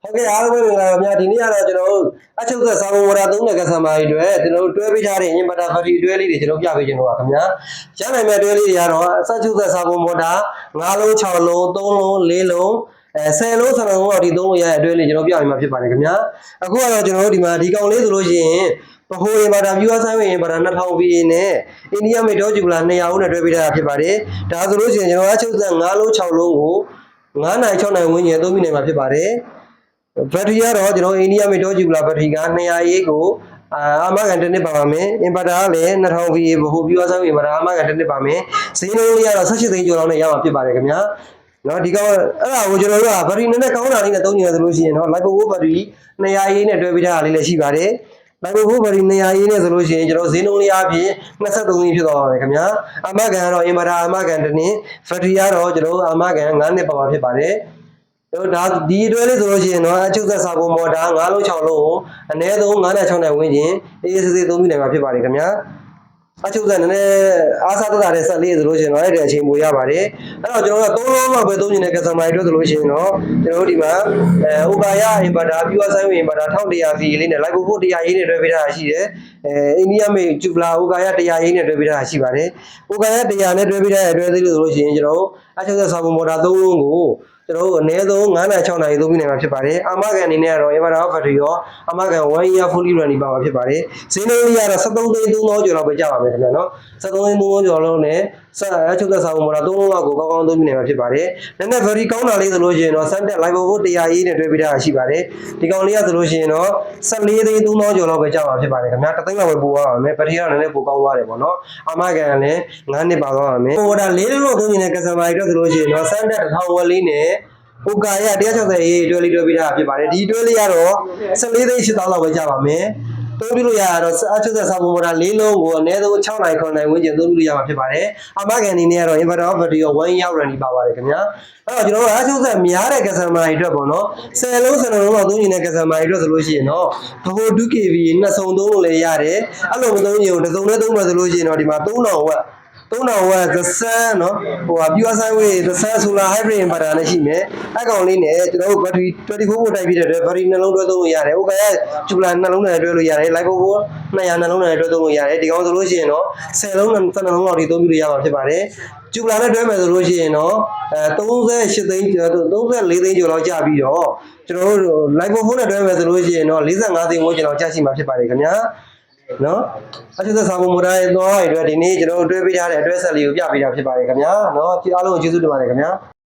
โอเคအားလုံးပဲမင်္ဂလာပါဗျာဒီနေ့ကတော့ကျွန်တော်တို့အချုပ်သက်စာပုံဝါဒသုံးတဲ့ကစားမာတွေအတွက်ကျွန်တော်တို့တွဲပေးထားတဲ့inverter battery တွဲလေးတွေကျွန်တော်ပြပေးခြင်းတော့ပါခင်ဗျာရနိုင်မဲ့တွဲလေးတွေကတော့အချုပ်သက်စာပုံမော်တာ9လုံး6လုံး3လုံး4လုံး10လုံး7လုံးအောက်ဒီသုံးလို့ရတဲ့တွဲလေးကျွန်တော်ပြပေးမှာဖြစ်ပါတယ်ခင်ဗျာအခုကတော့ကျွန်တော်တို့ဒီမှာဒီကောင်လေးဆိုလို့ရှိရင်ပဟိုinverter viewer ဆိုင်ဝင် inverter 2000 PA နဲ့အိန္ဒိယမေဒေါဂျူလာ200ဦးနဲ့တွဲပေးထားတာဖြစ်ပါတယ်ဒါဆိုလို့ရှိရင်ကျွန်တော်အချုပ်သက်9လုံး6လုံးကို9နိုင်6နိုင်ဝန်းကျင်သုံးမိနိုင်မှာဖြစ်ပါတယ်ဘက်ထရီကတော့ကျွန်တော်အိန္ဒိယမေဒေါဂျူလာဘက်ထရီက200ရေးကိုအာမခံတစ်နှစ်ပါပါမယ်အင်ဗာတာကလည်း2000 VA ဘို့ပြောဆိုင်အင်ဗာတာအာမခံတစ်နှစ်ပါမယ်ဈေးနှုန်းလေးကတော့18သိန်းကျော်လောက်နဲ့ရမှာဖြစ်ပါတယ်ခင်ဗျာနော်ဒီကောင်အဲ့ဒါကိုကျွန်တော်တို့ကဘက်ထရီနဲ့ကောင်းတာလေးနဲ့သုံးနေရသလိုရှိရင်တော့ Lipo ဘက်ထရီ200ရေးနဲ့တွဲပေးထားတာလေးလည်းရှိပါတယ် Lipo ဘက်ထရီ200ရေးနဲ့ဆိုလို့ရှိရင်ကျွန်တော်ဈေးနှုန်းလေးအပြင်23သိန်းဖြစ်သွားပါမယ်ခင်ဗျာအာမခံကတော့အင်ဗာတာအာမခံတစ်နှစ်ဘက်ထရီကတော့ကျွန်တော်အာမခံ9နှစ်ပါပါဖြစ်ပါတယ်ဒါဒီတွဲလေးဆိုလို့ရှိရင်တော့အချုပ်သက်စာပုံမော်တာ9လုံး6လုံးကိုအနည်းဆုံး9နဲ့6နဲ့ဝန်းကျင်အေးအေးဆေးဆေးသုံးမိနိုင်မှာဖြစ်ပါတယ်ခင်ဗျာအချုပ်သက်နည်းနည်းအားစားသက်သာတဲ့ဆက်လေးဆိုလို့ရှိရင်တော့အဲ့ဒီအချိန်ပိုရပါတယ်အဲ့တော့ကျွန်တော်တို့3လုံးလောက်ပဲသုံးနေတဲ့ customer တွေဆိုလို့ရှိရင်တော့ကျွန်တော်တို့ဒီမှာဥပါယ inverter pure sign inverter 1100 V လေးနဲ့ Lipo 100ရေးနဲ့တွဲပေးထားတာရှိတယ်အိန္ဒိယမေဂျူလာဥကာယ100ရေးနဲ့တွဲပေးထားတာရှိပါတယ်ဥကာယ100နဲ့တွဲပေးထားတဲ့တွဲသေးလို့ဆိုလို့ရှိရင်ကျွန်တော်တို့အချုပ်သက်စာပုံမော်တာ3လုံးကိုကျွန်တော်တို့အနည်းဆုံး9နဲ့6နိုင်သုံးမိနိုင်မှာဖြစ်ပါတယ်အာမခံအနေနဲ့ကတော့ inverter battery ရောအာမခံ1 year fully running ပါမှာဖြစ်ပါတယ်ဈေးနှုန်းလေးကတော့73သိန်း3000ကျော်လောက်ပဲကျပါမယ်ခင်ဗျာနော်73သိန်း3000ကျော်လုံးနဲ့အချုပ်သက်စာပုံမော်တာ3လုံးလောက်ကိုကောင်းကောင်းသုံးမိနိုင်မှာဖြစ်ပါတယ်နည်းနည်း battery ကောင်းတာလေးဆိုလို့ရှိရင်တော့ Sunset Lipo 100ရေးနဲ့တွဲပေးထားတာရှိပါတယ်ဒီကောင်လေးကဆိုလို့ရှိရင်တော့14သိန်း3000ကျော်လောက်ပဲကျပါဖြစ်ပါတယ်ခင်ဗျာတသိန်းလောက်ပဲပို့သွားပါမယ် battery ကလည်းနည်းနည်းပိုကောင်းသွားတယ်ပေါ့နော်အာမခံလည်း9နှစ်ပါသွားပါမယ်ဟိုဒါ4လုံးလောက်သုံးနေတဲ့ customer တွေအတွက်ဆိုလို့ရှိရင်တော့ Sunset 1000 watt လေးနဲ့ဥကာယ160ရေးတွဲလေးတွဲပေးထားတာဖြစ်ပါတယ်ဒီတွဲလေးကတော့14သိန်း8000လောက်ပဲကျပါမယ်သုံးပြလို့ရတော့အချုပ်သက်စာပုံမော်တာ4လုံးကိုအနည်းဆုံး6နိုင်9နိုင်ဝန်းကျင်သုံးပြလို့ရမှာဖြစ်ပါတယ်အာမခံအနေနဲ့ကတော့ inverter battery ရော1 year running ပါပါတယ်ခင်ဗျာအဲ့တော့ကျွန်တော်တို့အချုပ်သက်များတဲ့ customer တွေအတွက်ပေါ့နော်10လုံး10လုံးလောက်သုံးနေတဲ့ customer တွေအတွက်ဆိုလို့ရှိရင်တော့ဘို့ 2kV နှစ်စုံသုံးလို့လည်းရတယ်အဲ့လိုမသုံးရင်တစ်စုံနဲ့သုံးမှဆိုလို့ရှိရင်တော့ဒီမှာ3000 watt 3000 watt the sun เนาะဟိုဟာ pure sign way the sun solar hybrid inverter နဲ့ရှိမယ်အကောင်လေးနဲ့ကျွန်တော်တို့ battery 24 volt တိုက်ပြတဲ့အတွက် battery နှလုံးတွဲသုံးလို့ရတယ်ဥက္ကဋ္ဌဂျူလာနှလုံးနဲ့တွဲလို့ရတယ် Lipo 200နှလုံးနဲ့တွဲသုံးလို့ရတယ်ဒီကောင်ဆိုလို့ရှိရင်တော့10လုံးနဲ့12လုံးလောက်ထိသုံးပြလို့ရမှာဖြစ်ပါတယ်ဂျူလာနဲ့တွဲမယ်ဆိုလို့ရှိရင်တော့38သိန်း34သိန်းကျော်လောက်ကျပြီးတော့ကျွန်တော်တို့ Lipo 4နဲ့တွဲမယ်ဆိုလို့ရှိရင်တော့45သိန်းဝန်းကျင်လောက်ကျရှိမှာဖြစ်ပါတယ်ခင်ဗျာနော်အချုပ်သက်စာပုံမော်တာရဲ့သွားရတဲ့ဒီနေ့ကျွန်တော်တို့တွဲပေးထားတဲ့အတွဲဆက်လေးကိုပြပေးတာဖြစ်ပါတယ်ခင်ဗျာနော်အားလုံးကိုကျေးဇူးတင်ပါတယ်ခင်ဗျာ